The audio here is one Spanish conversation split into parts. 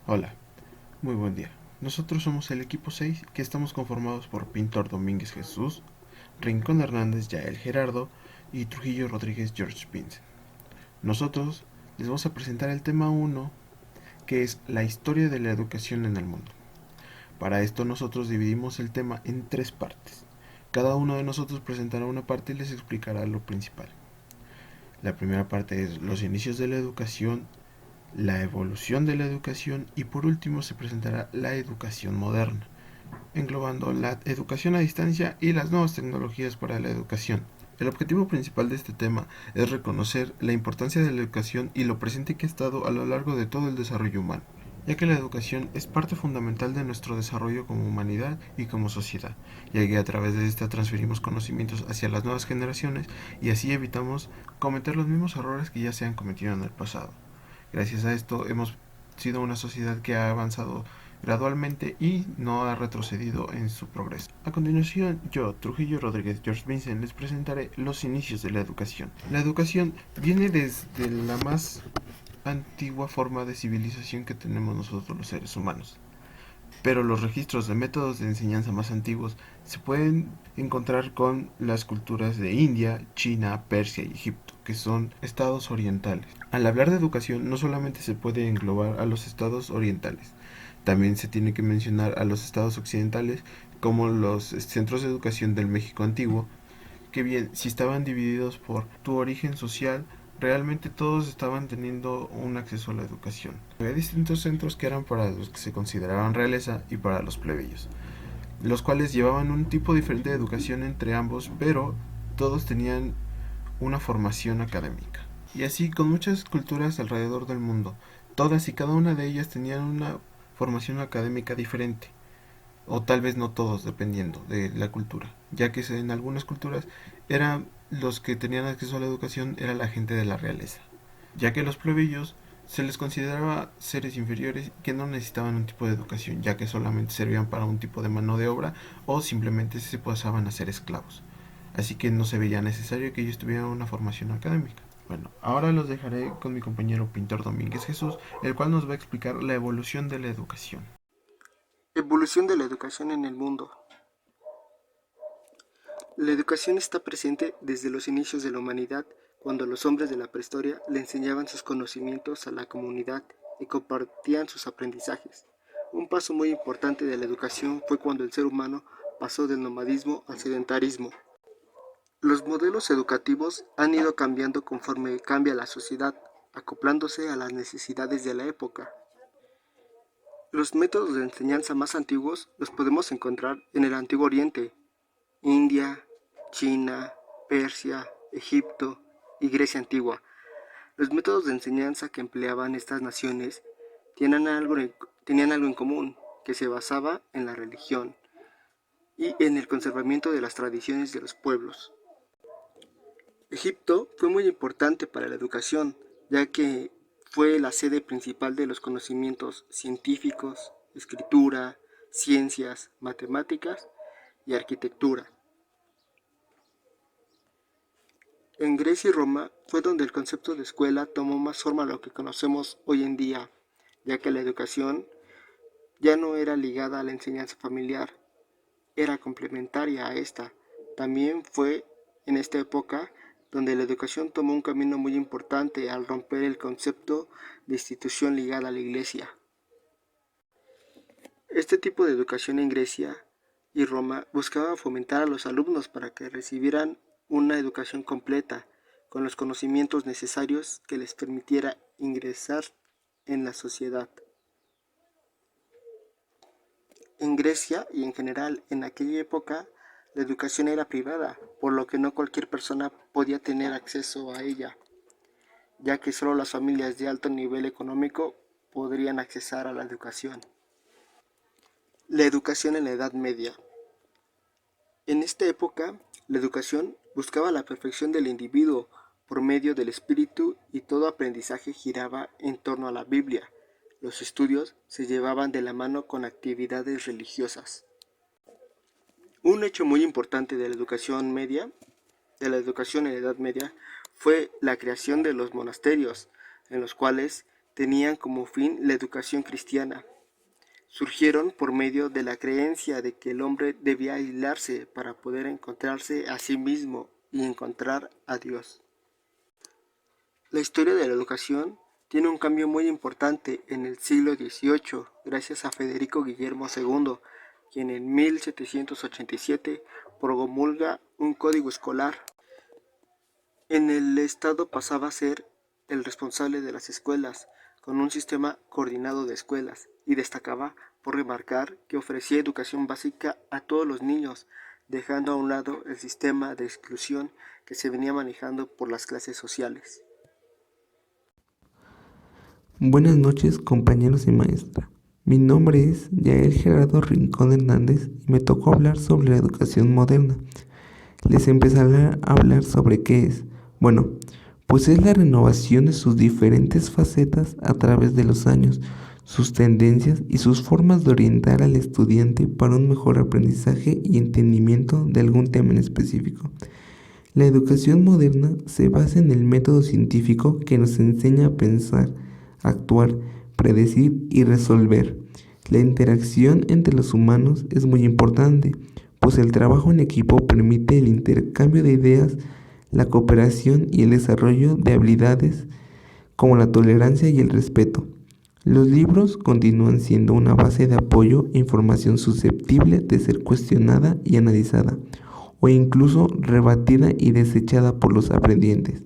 Hola, muy buen día. Nosotros somos el equipo 6, que estamos conformados por Pintor Domínguez Jesús, Rincón Hernández Yael Gerardo y Trujillo Rodríguez George Vincent. Nosotros les vamos a presentar el tema 1, que es la historia de la educación en el mundo. Para esto nosotros dividimos el tema en 3 partes. Cada uno de nosotros presentará una parte y les explicará lo principal. La primera parte es los inicios de la educación, la evolución de la educación y por último se presentará la educación moderna, englobando la educación a distancia y las nuevas tecnologías para la educación. El objetivo principal de este tema es reconocer la importancia de la educación y lo presente que ha estado a lo largo de todo el desarrollo humano, ya que la educación es parte fundamental de nuestro desarrollo como humanidad y como sociedad, ya que a través de esta transferimos conocimientos hacia las nuevas generaciones y así evitamos cometer los mismos errores que ya se han cometido en el pasado. Gracias a esto hemos sido una sociedad que ha avanzado gradualmente y no ha retrocedido en su progreso. A continuación, yo, Trujillo Rodríguez George Vincent, les presentaré los inicios de la educación. La educación viene desde la más antigua forma de civilización que tenemos nosotros los seres humanos. Pero los registros de métodos de enseñanza más antiguos se pueden encontrar con las culturas de India, China, Persia y Egipto, que son estados orientales. Al hablar de educación no solamente se puede englobar a los estados orientales, también se tiene que mencionar a los estados occidentales como los centros de educación del México antiguo, que bien, si estaban divididos por tu origen social, realmente todos estaban teniendo un acceso a la educación. Había distintos centros que eran para los que se consideraban realeza y para los plebeyos, los cuales llevaban un tipo diferente de educación entre ambos, pero todos tenían una formación académica. Y así con muchas culturas alrededor del mundo, todas y cada una de ellas tenían una formación académica diferente, o tal vez no todos, dependiendo de la cultura, ya que en algunas culturas eran los que tenían acceso a la educación era la gente de la realeza, ya que los plebeyos se les consideraba seres inferiores que no necesitaban un tipo de educación, ya que solamente servían para un tipo de mano de obra o simplemente se pasaban a ser esclavos. Así que no se veía necesario que ellos tuvieran una formación académica. Bueno, ahora los dejaré con mi compañero Pintor Domínguez Jesús, el cual nos va a explicar la evolución de la educación. Evolución de la educación en el mundo. La educación está presente desde los inicios de la humanidad, cuando los hombres de la prehistoria le enseñaban sus conocimientos a la comunidad y compartían sus aprendizajes. Un paso muy importante de la educación fue cuando el ser humano pasó del nomadismo al sedentarismo. Los modelos educativos han ido cambiando conforme cambia la sociedad, acoplándose a las necesidades de la época. Los métodos de enseñanza más antiguos los podemos encontrar en el Antiguo Oriente, India, China, Persia, Egipto y Grecia antigua. Los métodos de enseñanza que empleaban estas naciones tenían algo, tenían algo en común, que se basaba en la religión y en el conservamiento de las tradiciones de los pueblos. Egipto fue muy importante para la educación, ya que fue la sede principal de los conocimientos científicos, escritura, ciencias, matemáticas y arquitectura. En Grecia y Roma fue donde el concepto de escuela tomó más forma a lo que conocemos hoy en día, ya que la educación ya no era ligada a la enseñanza familiar, era complementaria a esta. También fue en esta época donde la educación tomó un camino muy importante al romper el concepto de institución ligada a la iglesia. Este tipo de educación en Grecia y Roma buscaba fomentar a los alumnos para que recibieran una educación completa, con los conocimientos necesarios que les permitiera ingresar en la sociedad. En Grecia y en general en aquella época la educación era privada, por lo que no cualquier persona podía tener acceso a ella, ya que solo las familias de alto nivel económico podrían accesar a la educación. La educación en la Edad Media. En esta época, la educación buscaba la perfección del individuo por medio del espíritu y todo aprendizaje giraba en torno a la Biblia. Los estudios se llevaban de la mano con actividades religiosas. Un hecho muy importante de la educación media, de la educación en la Edad Media, fue la creación de los monasterios, en los cuales tenían como fin la educación cristiana. Surgieron por medio de la creencia de que el hombre debía aislarse para poder encontrarse a sí mismo y encontrar a Dios. La historia de la educación tiene un cambio muy importante en el siglo XVIII gracias a Federico Guillermo II, quien en 1787 promulga un código escolar. En el Estado pasaba a ser el responsable de las escuelas, con un sistema coordinado de escuelas, y destacaba por remarcar que ofrecía educación básica a todos los niños, dejando a un lado el sistema de exclusión que se venía manejando por las clases sociales. Buenas noches, compañeros y maestra. Mi nombre es Yael Gerardo Rincón Hernández y me tocó hablar sobre la educación moderna. Les empezaré a hablar sobre qué es. Bueno, pues es la renovación de sus diferentes facetas a través de los años, sus tendencias y sus formas de orientar al estudiante para un mejor aprendizaje y entendimiento de algún tema en específico. La educación moderna se basa en el método científico que nos enseña a pensar, actuar, predecir y resolver. La interacción entre los humanos es muy importante, pues el trabajo en equipo permite el intercambio de ideas, la cooperación y el desarrollo de habilidades como la tolerancia y el respeto. Los libros continúan siendo una base de apoyo e información susceptible de ser cuestionada y analizada, o incluso rebatida y desechada por los aprendientes.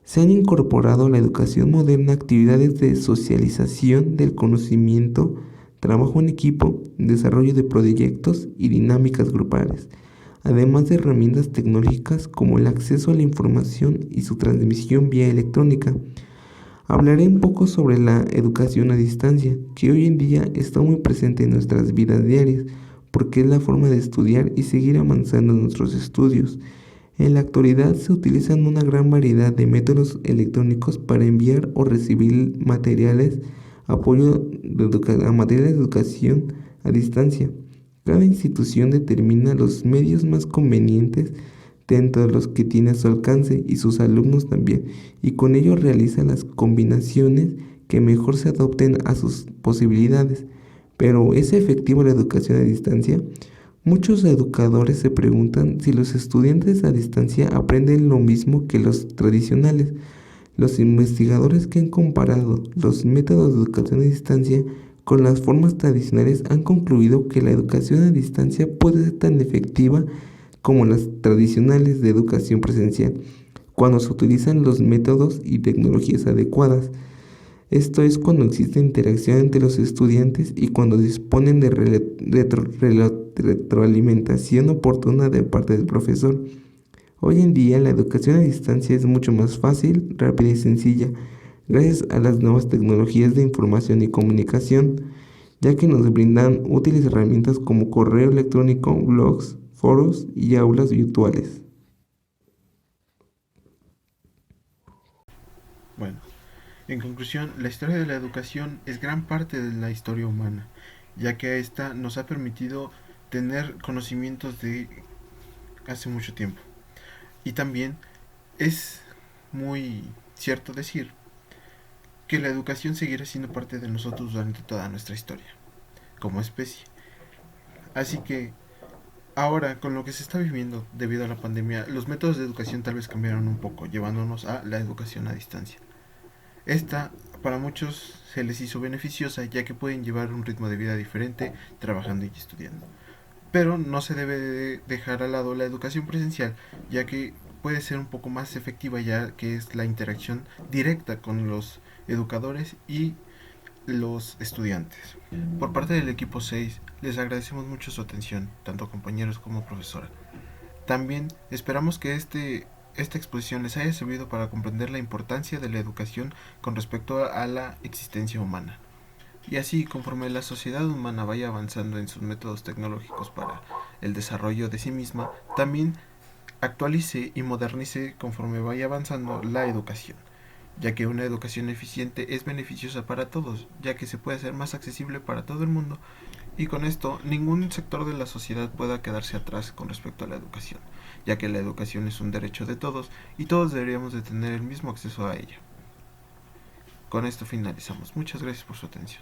Se han incorporado a la educación moderna actividades de socialización del conocimiento, trabajo en equipo, desarrollo de proyectos y dinámicas grupales, además de herramientas tecnológicas como el acceso a la información y su transmisión vía electrónica. Hablaré un poco sobre la educación a distancia, que hoy en día está muy presente en nuestras vidas diarias, porque es la forma de estudiar y seguir avanzando en nuestros estudios. En la actualidad se utilizan una gran variedad de métodos electrónicos para enviar o recibir materiales, apoyo a materiales de educación a distancia. Cada institución determina los medios más convenientes dentro de los que tiene a su alcance y sus alumnos también, y con ello realiza las combinaciones que mejor se adopten a sus posibilidades. Pero ¿es efectiva la educación a distancia? Muchos educadores se preguntan si los estudiantes a distancia aprenden lo mismo que los tradicionales. Los investigadores que han comparado los métodos de educación a distancia con las formas tradicionales han concluido que la educación a distancia puede ser tan efectiva como las tradicionales de educación presencial, cuando se utilizan los métodos y tecnologías adecuadas. Esto es cuando existe interacción entre los estudiantes y cuando disponen de retroalimentación oportuna de parte del profesor. Hoy en día la educación a distancia es mucho más fácil, rápida y sencilla, gracias a las nuevas tecnologías de información y comunicación, ya que nos brindan útiles herramientas como correo electrónico, blogs, foros y aulas virtuales. Bueno, en conclusión, la historia de la educación es gran parte de la historia humana, ya que esta nos ha permitido tener conocimientos de hace mucho tiempo. Y también es muy cierto decir que la educación seguirá siendo parte de nosotros durante toda nuestra historia, como especie. Así que ahora, con lo que se está viviendo debido a la pandemia, los métodos de educación tal vez cambiaron un poco, llevándonos a la educación a distancia. Esta, para muchos, se les hizo beneficiosa, ya que pueden llevar un ritmo de vida diferente trabajando y estudiando. Pero no se debe dejar al lado la educación presencial, ya que puede ser un poco más efectiva, ya que es la interacción directa con los educadores y los estudiantes. Por parte del equipo 6, les agradecemos mucho su atención, tanto compañeros como profesora. También esperamos que esta exposición les haya servido para comprender la importancia de la educación con respecto a la existencia humana. Y así, conforme la sociedad humana vaya avanzando en sus métodos tecnológicos para el desarrollo de sí misma, también actualice y modernice conforme vaya avanzando la educación, ya que una educación eficiente es beneficiosa para todos, ya que se puede hacer más accesible para todo el mundo, y con esto ningún sector de la sociedad pueda quedarse atrás con respecto a la educación, ya que la educación es un derecho de todos y todos deberíamos de tener el mismo acceso a ella. Con esto finalizamos. Muchas gracias por su atención.